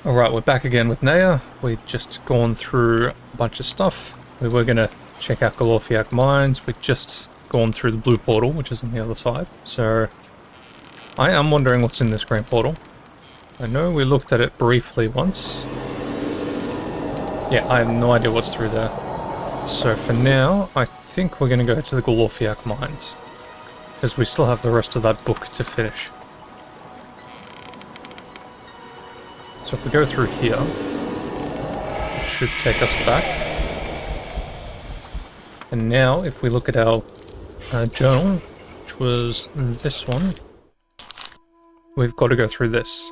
Alright, we're back again with Neyyah. We've just gone through a bunch of stuff. We were going to check out Golorfiak mines. We've just gone through the blue portal, which is on the other side. So, I am wondering what's in this green portal. I know we looked at it briefly once. Yeah, I have no idea what's through there. So for now, I think we're going to go to the Golorfiak mines. Because we still have the rest of that book to finish. So if we go through here, it should take us back. And now, if we look at our journal, which was this one, we've got to go through this.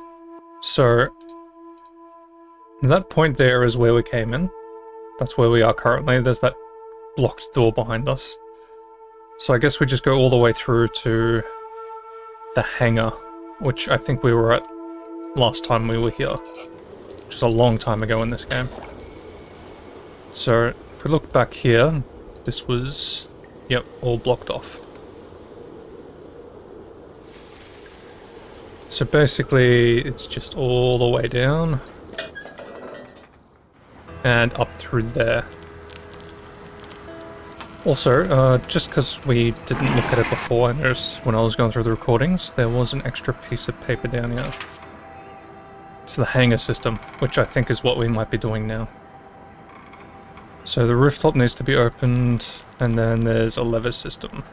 So, that point there is where we came in. That's where we are currently. There's that blocked door behind us. So I guess we just go all the way through to the hangar, which I think we were at last time we were here, which is a long time ago in this game. So if we look back here, this was, yep, all blocked off. So basically it's just all the way down and up through there. Also, just because we didn't look at it before, I noticed when I was going through the recordings, there was an extra piece of paper down here. It's the hangar system, which I think is what we might be doing now. So the rooftop needs to be opened, and then there's a lever system.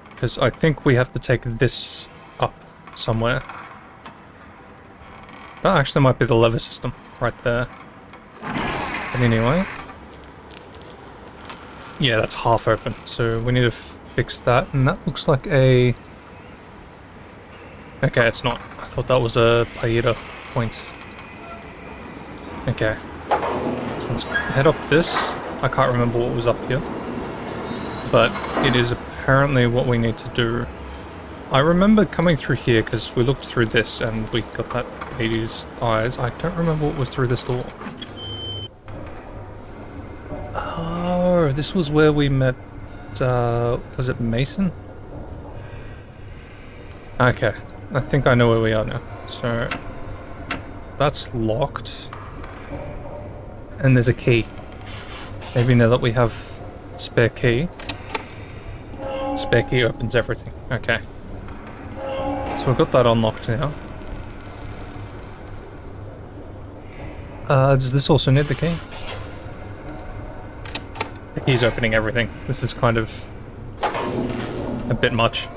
Because I think we have to take this up somewhere. That actually might be the lever system, right there. But anyway. Yeah, that's half open, so we need to fix that, and that looks like a... Okay, it's not. I thought that was a Paida point. Okay. So let's head up this. I can't remember what was up here. But it is apparently what we need to do. I remember coming through here because we looked through this and we got that lady's eyes. I don't remember what was through this door. Oh, this was where we met... was it Mason? Okay. I think I know where we are now. So, that's locked. And there's a key. Maybe now that we have spare key. Spare key opens everything. Okay. So we've got that unlocked now. Does this also need the key? The key's opening everything. This is kind of a bit much.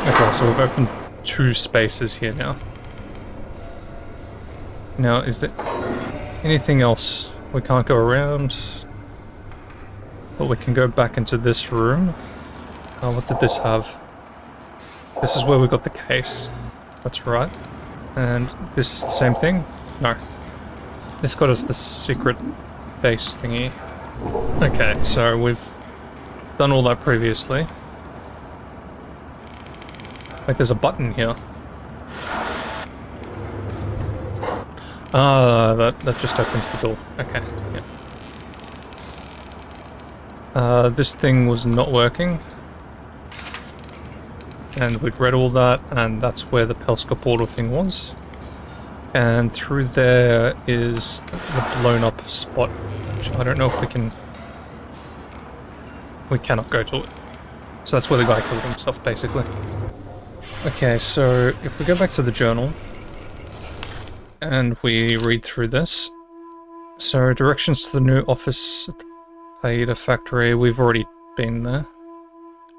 Okay, so we've opened 2 spaces here now. Now, is there anything else? We can't go around, but we can go back into this room. What did this have? This is where we got the case. That's right. And this is the same thing? No. This got us the secret base thingy. Okay, so we've done all that previously. Like there's a button here. Ah, that just opens the door. Okay, yeah. This thing was not working. And we'd read all that, and that's where the Pelska portal thing was. And through there is the blown up spot, which I don't know if we can... We cannot go to it. So that's where the guy killed himself, basically. Okay, so if we go back to the journal and we read through this. So directions to the new office at the Paida factory, we've already been there.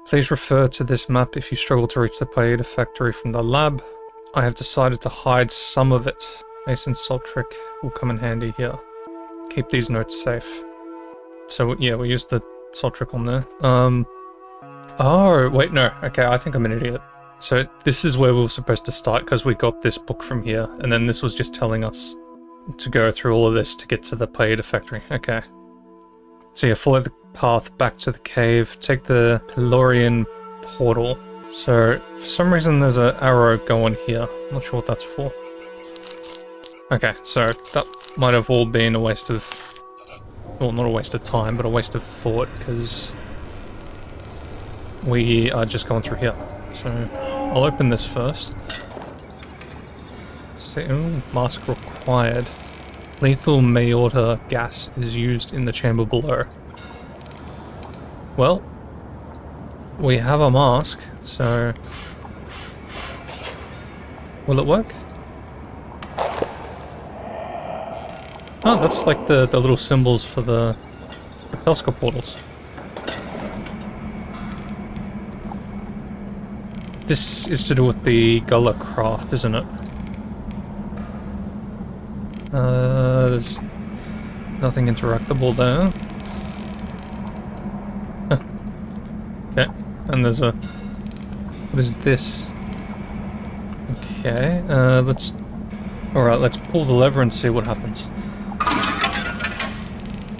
Please refer to this map if you struggle to reach the Paida factory from the lab. I have decided to hide some of it. Mason's salt trick will come in handy here. Keep these notes safe. So yeah, we used the salt trick on there. Oh, wait, no. Okay, I think I'm an idiot. So this is where we were supposed to start because we got this book from here, and then this was just telling us to go through all of this to get to the Paida factory. Okay. So yeah, follow the path back to the cave, take the Pelorian portal. So for some reason there's an arrow going here. I'm not sure what that's for. Okay, so that might have all been a waste of... Well, not a waste of time, but a waste of thought, because we are just going through here. So I'll open this first. See, ooh, mask required. Lethal Mayorta gas is used in the chamber below. Well, we have a mask, so... Will it work? Oh, that's like the little symbols for the telescope portals. This is to do with the Golorfiak, isn't it? There's nothing interactable there. Okay, and there's a... What is this? Okay, let's... Alright, let's pull the lever and see what happens.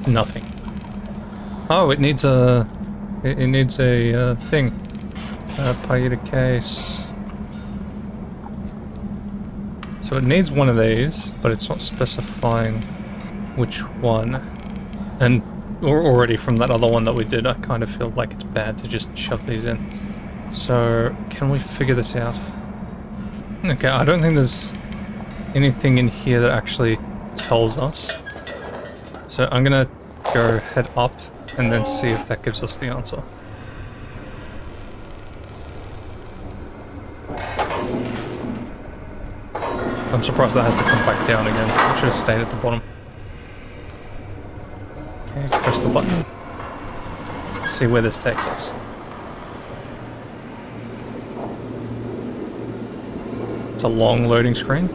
Nothing. Oh, it needs a... It needs a thing. Paida case. So it needs one of these, but it's not specifying which one. And already from that other one that we did, I kind of feel like it's bad to just shove these in. So, can we figure this out? Okay, I don't think there's anything in here that actually tells us. So I'm gonna go head up and then see if that gives us the answer. I'm surprised that has to come back down again. It should have stayed at the bottom. Okay, press the button. Let's see where this takes us. It's a long loading screen.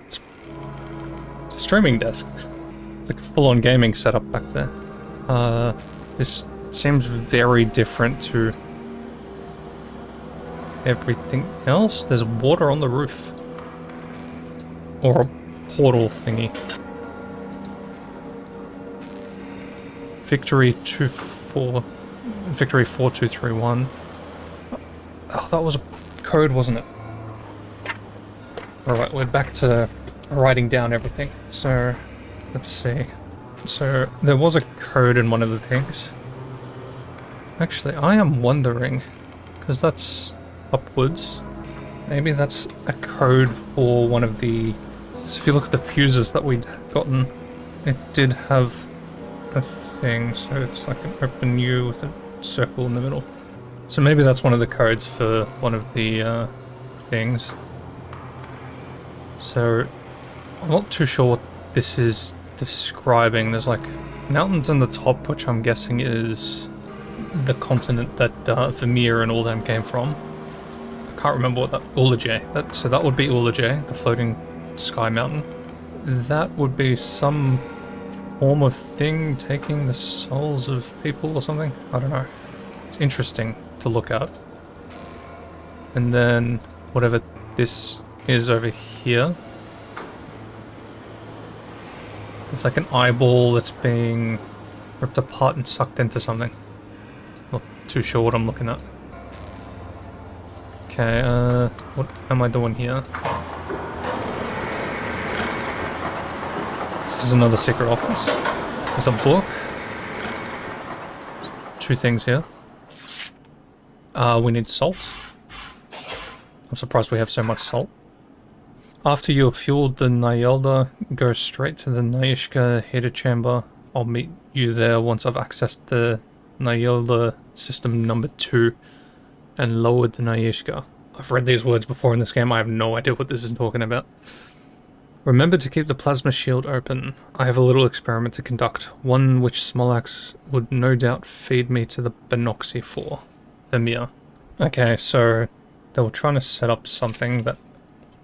It's a streaming desk. It's like a full-on gaming setup back there. This seems very different to everything else. There's water on the roof. Or a portal thingy. Victory 4231. Oh, that was a code, wasn't it? Alright, we're back to writing down everything. So, let's see. So, there was a code in one of the things. Actually, I am wondering, because that's upwards. Maybe that's a code for one of the... So if you look at the fuses that we'd gotten, it did have a thing, so it's like an open U with a circle in the middle. So maybe that's one of the codes for one of the things. So I'm not too sure what this is describing. There's like mountains in the top, which I'm guessing is the continent that Vermeer and all them came from. I can't remember what that... Ulajay. So that would be Ulajay, the floating sky mountain. That would be some form of thing taking the souls of people or something. I don't know. It's interesting to look at. And then whatever this is over here. There's like an eyeball that's being ripped apart and sucked into something. Not too sure what I'm looking at. Okay, what am I doing here? This is another secret office. There's a book. There's two things here. We need salt. I'm surprised we have so much salt. After you have fueled the Neyyah, go straight to the Neyyah heater chamber. I'll meet you there once I've accessed the Neyyah system number 2 and lowered the Neyyah. I've read these words before in this game. I have no idea what this is talking about. Remember to keep the plasma shield open. I have a little experiment to conduct, one which Smolax would no doubt feed me to the Benoxy for. Vermeer. Okay, so they were trying to set up something that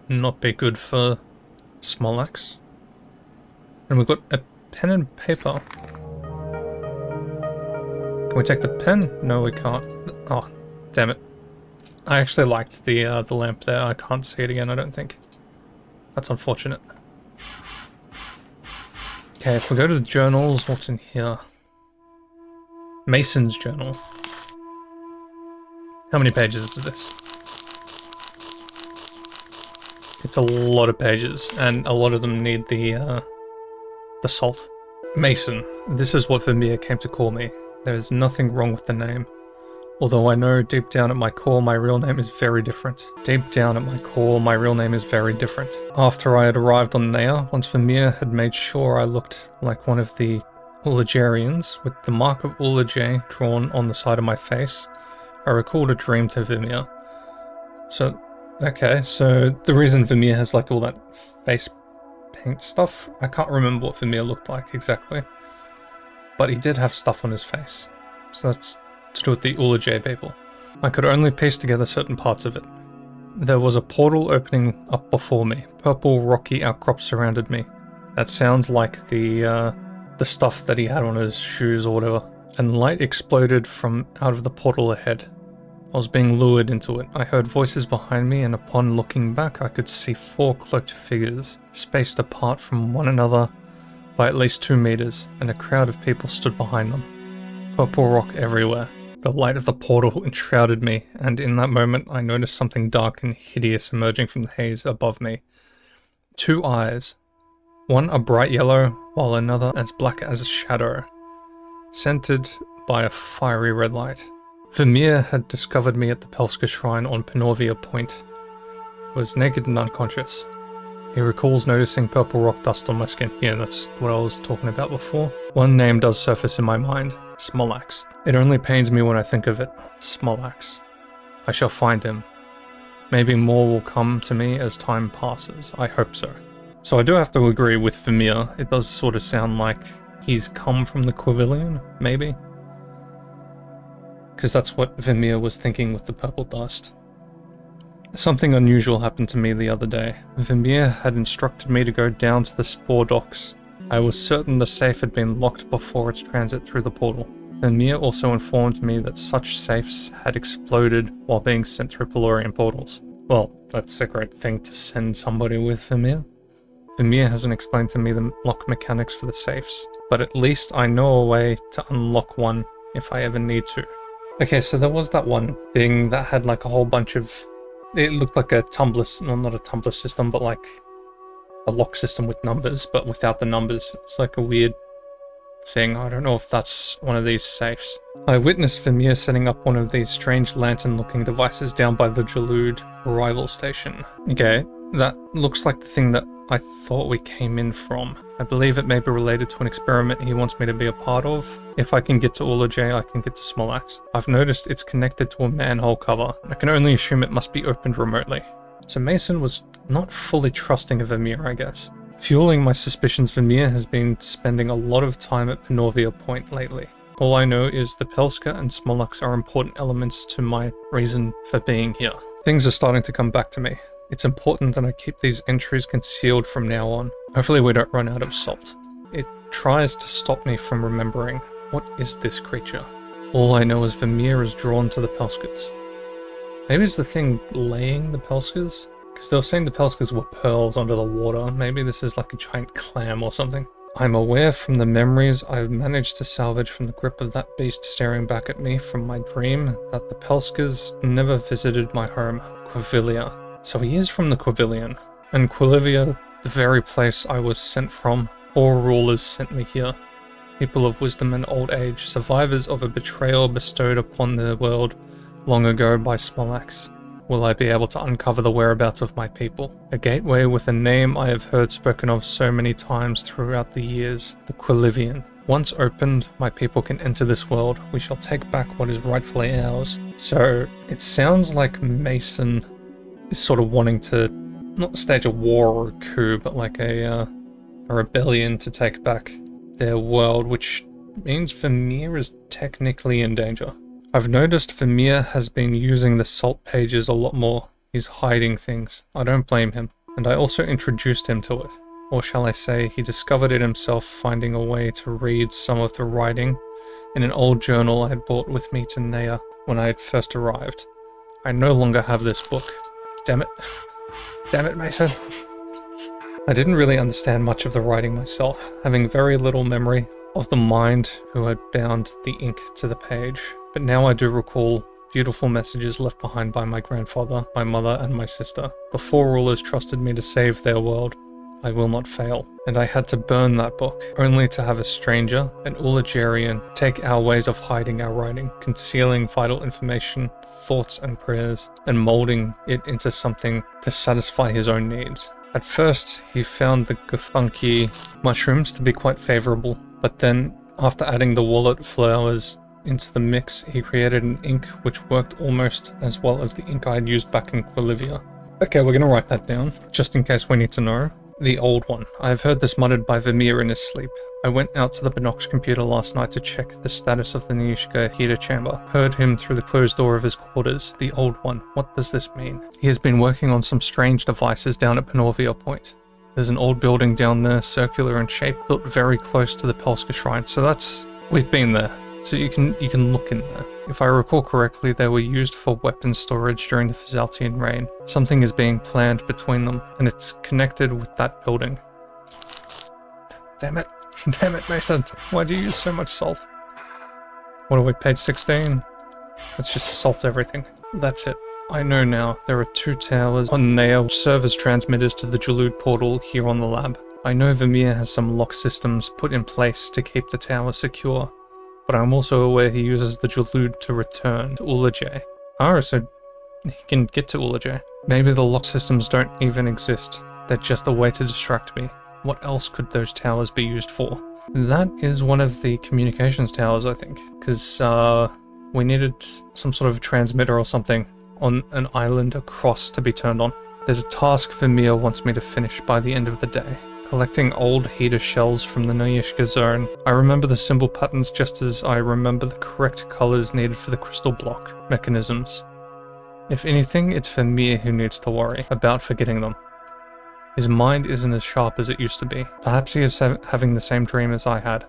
would not be good for Smolax. And we've got a pen and paper. Can we take the pen? No, we can't. Oh, damn it. I actually liked the lamp there. I can't see it again, I don't think. That's unfortunate. Okay, if we go to the journals, what's in here? Mason's journal. How many pages is this? It's a lot of pages, and a lot of them need the salt. Mason. This is what Vermeer came to call me. There is nothing wrong with the name. Although I know deep down at my core my real name is very different. Deep down at my core my real name is very different. After I had arrived on Neyyah, once Vermeer had made sure I looked like one of the Ulagarians with the mark of Ulaj drawn on the side of my face, I recalled a dream to Vermeer. So, okay, so the reason Vermeer has like all that face paint stuff, I can't remember what Vermeer looked like exactly, but he did have stuff on his face. So that's to do with the Ulaj people. I could only piece together certain parts of it. There was a portal opening up before me. Purple rocky outcrops surrounded me. That sounds like the stuff that he had on his shoes or whatever. And light exploded from out of the portal ahead. I was being lured into it. I heard voices behind me, and upon looking back I could see 4 cloaked figures, spaced apart from one another by at least 2 meters, and a crowd of people stood behind them. Purple rock everywhere. The light of the portal enshrouded me, and in that moment I noticed something dark and hideous emerging from the haze above me. 2 eyes. One a bright yellow, while another as black as a shadow, scented by a fiery red light. Vermeer had discovered me at the Pelska Shrine on Penovia Point. I was naked and unconscious. He recalls noticing purple rock dust on my skin. Yeah, that's what I was talking about before. One name does surface in my mind. Smolax. It only pains me when I think of it. Smolax. I shall find him. Maybe more will come to me as time passes. I hope so. So I do have to agree with Vermeer. It does sort of sound like he's come from the Quivilian, maybe? Because that's what Vermeer was thinking with the purple dust. Something unusual happened to me the other day. Vermeer had instructed me to go down to the spore docks. I was certain the safe had been locked before its transit through the portal. Vermeer also informed me that such safes had exploded while being sent through Pelorian portals. Well, that's a great thing to send somebody with, Vermeer. Vermeer hasn't explained to me the lock mechanics for the safes, but at least I know a way to unlock one if I ever need to. Okay, so there was that one thing that had like a whole bunch of... It looked like a tumbler, well, not a tumbler system, but like a lock system with numbers, but without the numbers. It's like a weird thing. I don't know if that's one of these safes. I witnessed Vermeer setting up one of these strange lantern-looking devices down by the Jalud arrival station. Okay, that looks like the thing that I thought we came in from. I believe it may be related to an experiment he wants me to be a part of. If I can get to Ulaj, I can get to Smolax. I've noticed it's connected to a manhole cover. I can only assume it must be opened remotely. So Mason was not fully trusting of Vermeer, I guess. Fueling my suspicions, Vermeer has been spending a lot of time at Penovia Point lately. All I know is the Pelska and Smolax are important elements to my reason for being here. Things are starting to come back to me. It's important that I keep these entries concealed from now on. Hopefully we don't run out of salt. It tries to stop me from remembering. What is this creature? All I know is Vermeer is drawn to the Pelskas. Maybe it's the thing laying the Pelskas? Because they were saying the Pelskas were pearls under the water. Maybe this is like a giant clam or something. I'm aware from the memories I've managed to salvage from the grip of that beast staring back at me from my dream that the Pelskas never visited my home, Quivilia. So he is from the Quivilian. And Quivilia, the very place I was sent from, all rulers sent me here. People of wisdom and old age, survivors of a betrayal bestowed upon the world long ago by Smolax. Will I be able to uncover the whereabouts of my people? A gateway with a name I have heard spoken of so many times throughout the years, the Quilivian. Once opened, my people can enter this world. We shall take back what is rightfully ours. So, it sounds like Mason is sort of wanting to, not stage a war or a coup, but like a rebellion to take back their world, which means Vermeer is technically in danger. I've noticed Vermeer has been using the salt pages a lot more. He's hiding things. I don't blame him. And I also introduced him to it. Or shall I say, he discovered it himself, finding a way to read some of the writing in an old journal I had brought with me to Neyyah when I had first arrived. I no longer have this book. Damn it. Damn it, Mason. I didn't really understand much of the writing myself, having very little memory of the mind who had bound the ink to the page. But now I do recall beautiful messages left behind by my grandfather, my mother, and my sister. The 4 rulers trusted me to save their world. I will not fail. And I had to burn that book, only to have a stranger, an Ulagarian, take our ways of hiding our writing, concealing vital information, thoughts and prayers, and molding it into something to satisfy his own needs. At first, he found the Golorfiak mushrooms to be quite favorable, but then, after adding the wallet flowers into the mix, he created an ink which worked almost as well as the ink I had used back in Golorfiak. Okay, we're gonna write that down, just in case we need to know. The old one. I have heard this muttered by Vermeer in his sleep. I went out to the Binox computer last night to check the status of the Neyyah heater chamber. Heard him through the closed door of his quarters. The old one. What does this mean? He has been working on some strange devices down at Golorfiak Point. There's an old building down there, circular in shape, built very close to the Pelska Shrine. So that's... we've been there. So you can look in there. If I recall correctly, they were used for weapons storage during the Fizaltian reign. Something is being planned between them, and it's connected with that building. Damn it. Damn it, Mason. Why do you use so much salt? What are we, page 16? Let's just salt everything. That's it. I know now. There are 2 towers on Neyyah which serve as transmitters to the Jalud portal here on the lab. I know Vermeer has some lock systems put in place to keep the tower secure, but I'm also aware he uses the Jalud to return to Ulagay. Oh, so he can get to Ulagay. Maybe the lock systems don't even exist. They're just a way to distract me. What else could those towers be used for? That is one of the communications towers, I think, because we needed some sort of transmitter or something on an island across to be turned on. There's a task Vermeer wants me to finish by the end of the day. Collecting old heater shells from the Neyyah zone. I remember the symbol patterns just as I remember the correct colors needed for the crystal block mechanisms. If anything, it's Vermeer who needs to worry about forgetting them. His mind isn't as sharp as it used to be. Perhaps he is having the same dream as I had.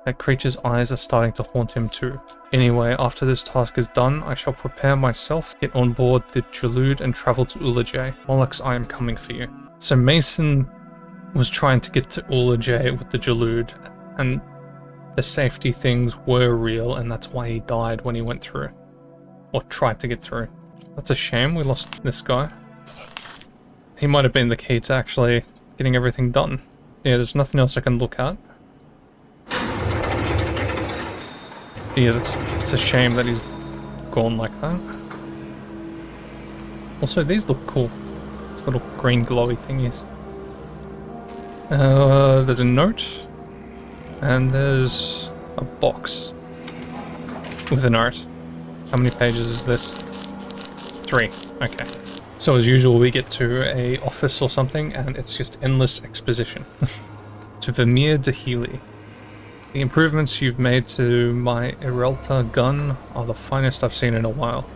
That creature's eyes are starting to haunt him too. Anyway, after this task is done, I shall prepare myself, get on board the Jalud and travel to Ulagay. Mollux, I am coming for you. So Mason was trying to get to Ulagay with the Jalud, and the safety things were real, and that's why he died when he went through. Or tried to get through. That's a shame, we lost this guy. He might have been the key to actually getting everything done. Yeah, there's nothing else I can look at. Yeah, it's a shame that he's gone like that. Also, these look cool. These little green glowy thingies. There's a note, and there's a box with an art. How many pages is this? 3. Okay. So as usual, we get to a office or something, and it's just endless exposition. To Vermeer de Healy. The improvements you've made to my Irelta gun are the finest I've seen in a while.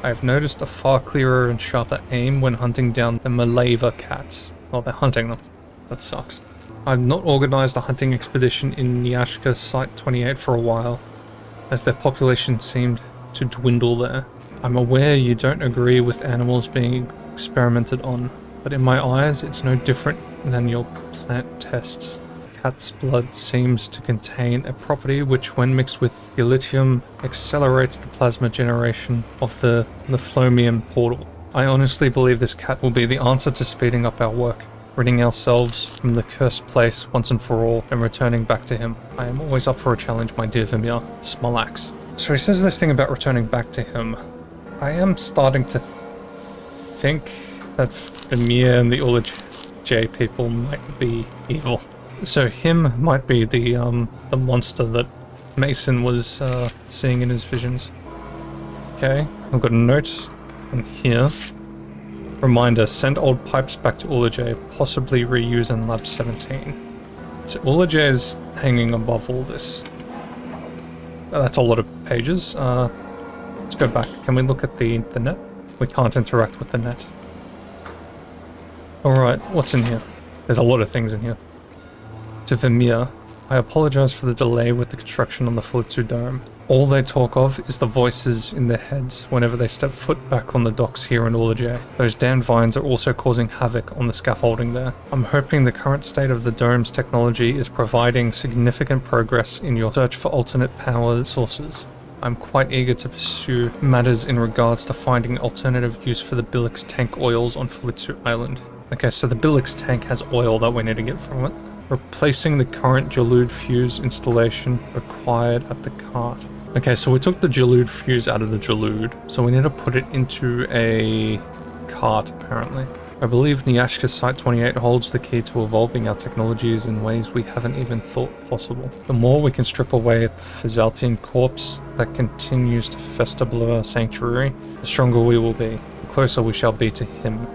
I have noticed a far clearer and sharper aim when hunting down the Maleva cats. Well, they're hunting them. That sucks. I've not organized a hunting expedition in Nyashka Site 28 for a while, as their population seemed to dwindle there. I'm aware you don't agree with animals being experimented on, but in my eyes it's no different than your plant tests. Cat's blood seems to contain a property which, when mixed with dilithium, accelerates the plasma generation of the Lithlomium portal. I honestly believe this cat will be the answer to speeding up our work, ridding ourselves from the cursed place once and for all, and returning back to him. I am always up for a challenge, my dear Vermeer. Smolax. So he says this thing about returning back to him. I am starting to think that Vermeer and the Ulagay people might be evil. So him might be the monster that Mason was seeing in his visions. Okay, I've got a note in here. Reminder, send old pipes back to Ulagay, possibly reuse in Lab 17. So Ulagay is hanging above all this. That's a lot of pages. Let's go back. Can we look at the net? We can't interact with the net. Alright, what's in here? There's a lot of things in here. To Vermeer, I apologize for the delay with the construction on the Fulitsu Dome. All they talk of is the voices in their heads whenever they step foot back on the docks here in Ulagay. Those damn vines are also causing havoc on the scaffolding there. I'm hoping the current state of the dome's technology is providing significant progress in your search for alternate power sources. I'm quite eager to pursue matters in regards to finding alternative use for the Bilix tank oils on Fulitsu Island. Okay, so the Billix tank has oil that we need to get from it. Replacing the current Jaloud fuse installation required at the cart. Okay, so we took the Jaloud fuse out of the Jaloud, so we need to put it into a cart, apparently. I believe Neyyah Site 28 holds the key to evolving our technologies in ways we haven't even thought possible. The more we can strip away at the Fazaltian corpse that continues to fester below our sanctuary, the stronger we will be, the closer we shall be to him,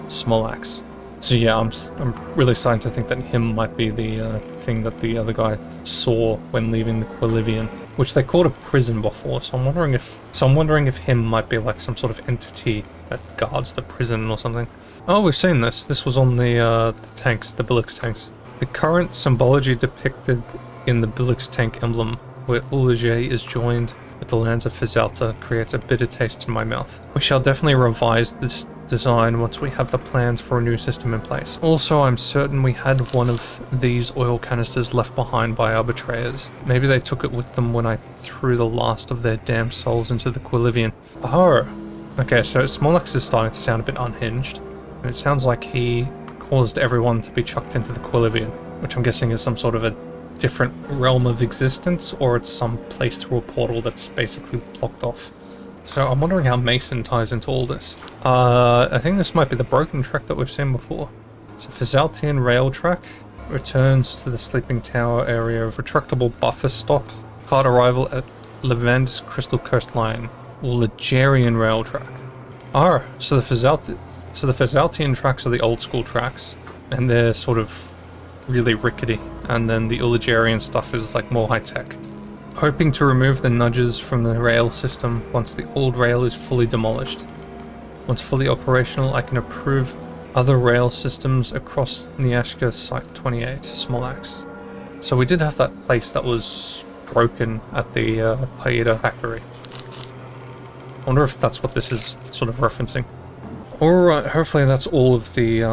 Smolax. So yeah, I'm really starting to think that him might be the thing that the other guy saw when leaving the Quilivian, which they called a prison before. So I'm wondering if him might be like some sort of entity that guards the prison or something. Oh, we've seen this. This was on the tanks, the Billix tanks. The current symbology depicted in the Billix tank emblem, where Ulage is joined with the lands of Fazalta, creates a bitter taste in my mouth. We shall definitely revise this design once we have the plans for a new system in place. Also, I'm certain we had one of these oil canisters left behind by our betrayers. Maybe they took it with them when I threw the last of their damned souls into the Quilivian. Oh, okay, so Smolax is starting to sound a bit unhinged. And it sounds like he caused everyone to be chucked into the Quilivian, which I'm guessing is some sort of a different realm of existence, or it's some place through a portal that's basically blocked off. So I'm wondering how Mason ties into all this. I think this might be the broken track that we've seen before. So Fazaltian rail track returns to the sleeping tower area of retractable buffer stop. Card arrival at Levand's Crystal Coastline. Ligerian rail track. Oh, so the Fazaltian tracks are the old school tracks, and they're sort of really rickety, and then the Uligerian stuff is like more high tech. Hoping to remove the nudges from the rail system once the old rail is fully demolished. Once fully operational, I can approve other rail systems across Neyyah Site 28, Smolax. So we did have that place that was broken at the Paida factory. I wonder if that's what this is sort of referencing. Alright, hopefully that's all of the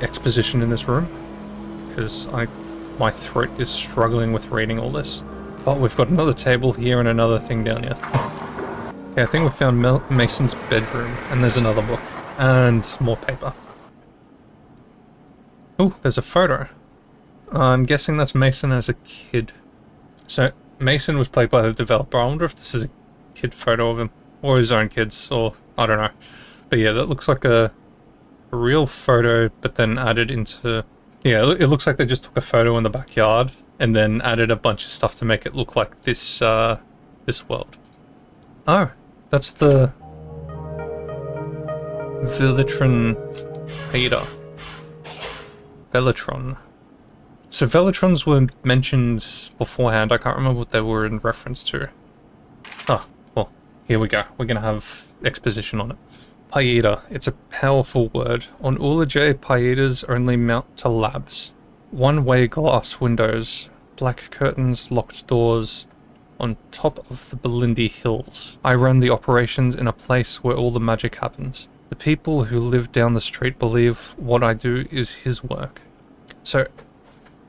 exposition in this room, because my throat is struggling with reading all this. But we've got another table here and another thing down here. Okay, I think we found Mason's bedroom, and there's another book, and more paper. Oh, there's a photo. I'm guessing that's Mason as a kid. So, Mason was played by the developer. I wonder if this is a kid photo of him, or his own kids, or I don't know. But yeah, that looks like a real photo, but then added into... Yeah, it looks like they just took a photo in the backyard, and then added a bunch of stuff to make it look like this, this world. Oh, that's the... Velitron Ada. Velitron. So Velitrons were mentioned beforehand. I can't remember what they were in reference to. Oh, well, here we go. We're going to have exposition on it. Paida. It's a powerful word. On Ulage, Paidas only mount to labs. One-way glass windows, black curtains, locked doors, on top of the Belindi Hills. I run the operations in a place where all the magic happens. The people who live down the street believe what I do is his work. So,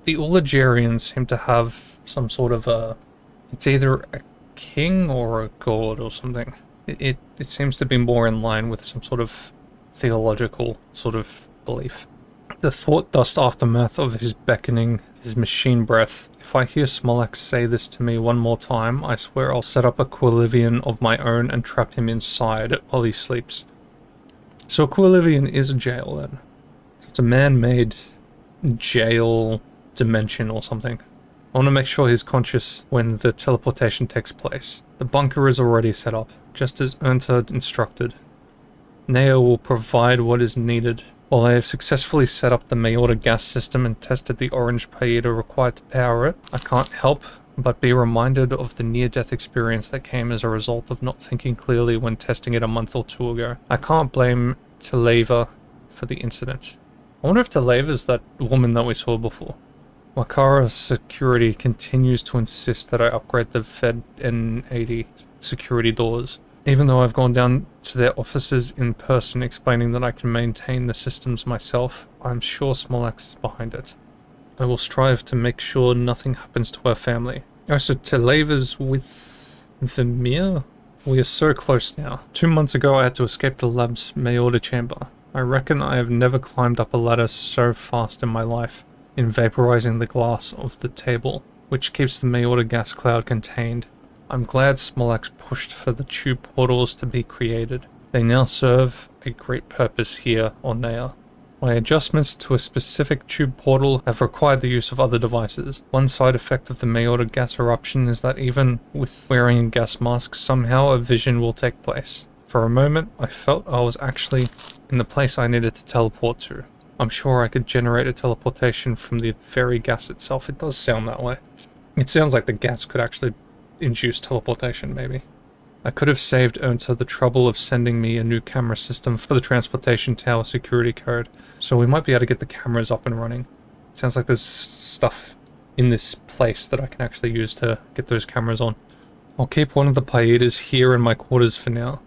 the Ulagerians seem to have some sort of a... It's either a king or a god or something. It seems to be more in line with some sort of theological sort of belief. The thought dust aftermath of his beckoning, his machine breath. If I hear Smolax say this to me one more time, I swear I'll set up a Quilivian of my own and trap him inside while he sleeps. So a Quilivian is a jail then. It's a man-made jail dimension or something. I want to make sure he's conscious when the teleportation takes place. The bunker is already set up, just as Ernta instructed. Neyyah will provide what is needed. While I have successfully set up the Mayorta gas system and tested the orange Paida required to power it, I can't help but be reminded of the near-death experience that came as a result of not thinking clearly when testing it a month or two ago. I can't blame Televa for the incident. I wonder if Televa is that woman that we saw before. Wakara Security continues to insist that I upgrade the Fed N80 security doors. Even though I've gone down to their offices in person explaining that I can maintain the systems myself, I'm sure Smolax is behind it. I will strive to make sure nothing happens to our family. Oh, so Televa's with Vimir? We are so close now. 2 months ago I had to escape the lab's Mayorta chamber. I reckon I have never climbed up a ladder so fast in my life, in vaporizing the glass of the table, which keeps the Neyyah gas cloud contained. I'm glad Smolax pushed for the tube portals to be created. They now serve a great purpose here on Neyyah. My adjustments to a specific tube portal have required the use of other devices. One side effect of the Neyyah gas eruption is that even with wearing a gas mask, somehow a vision will take place. For a moment, I felt I was actually in the place I needed to teleport to. I'm sure I could generate a teleportation from the very gas itself. It does sound that way. It sounds like the gas could actually induce teleportation, maybe. I could have saved Ernta the trouble of sending me a new camera system for the transportation tower security code, so we might be able to get the cameras up and running. Sounds like there's stuff in this place that I can actually use to get those cameras on. I'll keep one of the Paidas here in my quarters for now,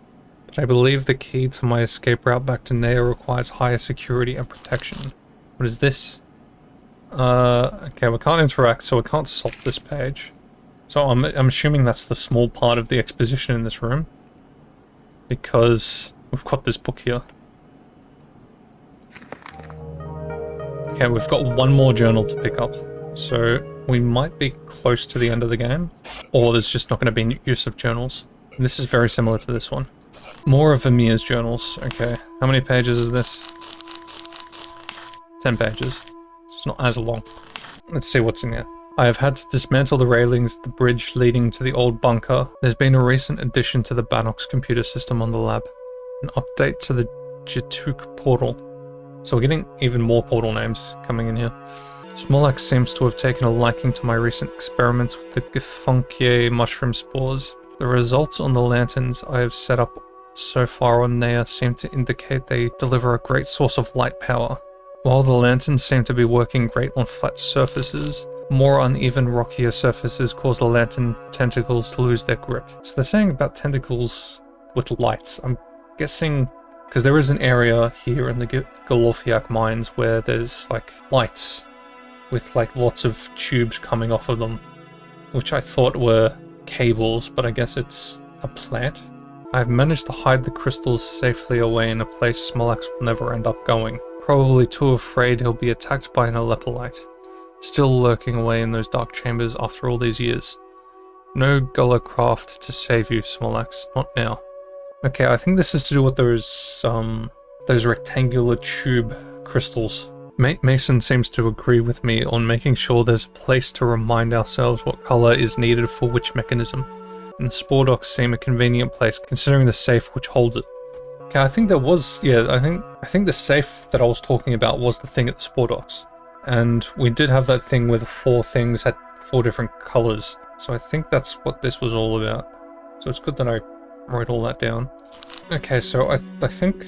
but I believe the key to my escape route back to Neyyah requires higher security and protection. What is this? Okay, we can't interact, so we can't solve this page. So I'm assuming that's the small part of the exposition in this room, because we've got this book here. Okay, we've got one more journal to pick up, so we might be close to the end of the game, or there's just not going to be use of journals. And this is very similar to this one. More of Amir's journals. Okay, how many pages is this? 10 pages. It's not as long. Let's see what's in here. I have had to dismantle the railings at the bridge leading to the old bunker. There's been a recent addition to the Bannock's computer system on the lab. An update to the Jituk portal. So we're getting even more portal names coming in here. Smolax seems to have taken a liking to my recent experiments with the Gefunkie mushroom spores. The results on the lanterns I have set up so far on Neyyah seem to indicate they deliver a great source of light power. While the lanterns seem to be working great on flat surfaces, more uneven, rockier surfaces cause the lantern tentacles to lose their grip. So they're saying about tentacles with lights. I'm guessing because there is an area here in the Golorfiak mines where there's like lights with like lots of tubes coming off of them, which I thought were cables, but I guess it's a plant. I've managed to hide the crystals safely away in a place Smolax will never end up going. Probably too afraid he'll be attacked by an Alepolite. Still lurking away in those dark chambers after all these years. No Golorcraft to save you, Smolax. Not now. Okay, I think this is to do with those rectangular tube crystals. Mason seems to agree with me on making sure there's a place to remind ourselves what color is needed for which mechanism. And the spore docks seem a convenient place, considering the safe which holds it. Okay, I think there was, yeah, I think the safe that I was talking about was the thing at the spore docks. And we did have that thing where the 4 things had 4 different colors. So I think that's what this was all about. So it's good that I wrote all that down. Okay, so I think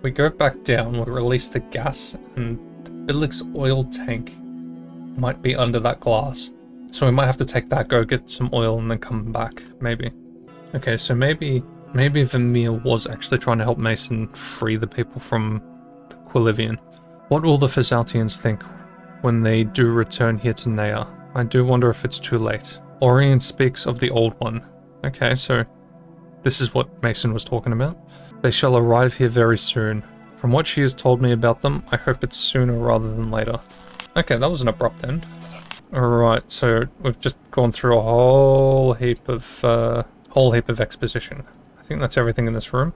we go back down, we release the gas, and the Bilik's oil tank might be under that glass. So we might have to take that, go get some oil, and then come back, maybe. Okay, so maybe Vermeer was actually trying to help Mason free the people from the Quilivian. What will the Physaltians think when they do return here to Neyyah? I do wonder if it's too late. Orion speaks of the old one. Okay, so this is what Mason was talking about. They shall arrive here very soon. From what she has told me about them, I hope it's sooner rather than later. Okay, that was an abrupt end. Alright, so we've just gone through a whole heap of exposition. I think that's everything in this room.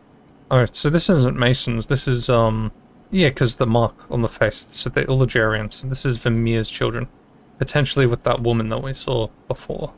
Alright, so this isn't Mason's, this is, yeah, because the mark on the face, so they're Illagerians. This is Vermeer's children. Potentially with that woman that we saw before.